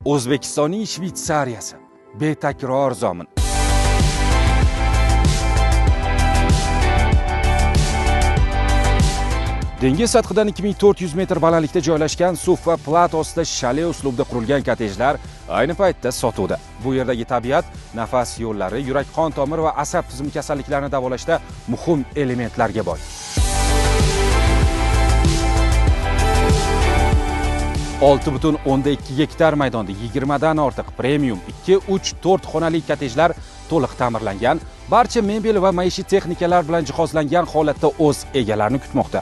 O'zbekistonning Shvetsariyasi. Betakror zomin. Dengiz sathidan 2400 metr balandlikda joylashgan Suffa platosida shale uslubida qurilgan kottejlar ayni paytda sotuvda. Bu yerdagi tabiat nafas yo'llari, yurak-qon tomir va asab tizimi kasalliklarini davolashda muhim elementlarga boy. 6,2 gektar maydonda 20 dan ortiq premium 2, 3, 4 xonali kottejlar to'liq ta'mirlangan, barcha mebel va maishiy texnikalar bilan jihozlangan holatda o'z egalarini kutmoqda.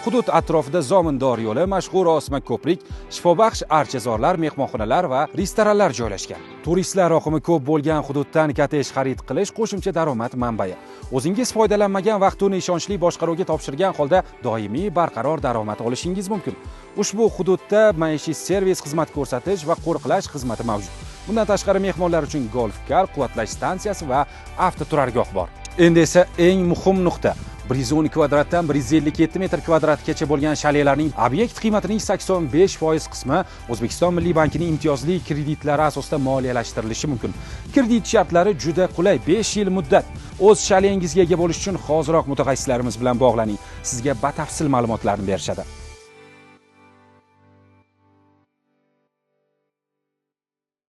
Hudud atrofida Zomindor yo'li, mashhur osma ko'prik, shifobaxsh archazorlar, mehmonxonalar va restoranlar joylashgan. Turistlar oqimi ko'p bo'lgan hududdan kottej xarid qilish qo'shimcha daromad manbai. O'zingiz foydalanmagan vaqtni ishonchli boshqaruvga topshirgan holda doimiy barqaror daromad olishingiz mumkin. Ushbu hududda maishiy servis xizmat ko'rsatish va qo'riqlash xizmati mavjud. Bundan tashqari mehmonlar uchun golf-kar, quvvatlash stansiyasi va avtoturargoh bor. Endi esa eng muhim nuqta. 110 kvadratdan 157 metr kvadratgacha bo'lgan shalelarning obyekt qiymatining 85% qismi O'zbekiston Milliy bankining imtiyozli kreditlari asosida moliyalashtirilishi mumkin. Kredit shartlari juda qulay, 5 yil muddat. O'z shalengizga ega bo'lish uchun hoziroq mutaxassislarimiz bilan bog'laning. Sizga batafsil ma'lumotlarni berishadi.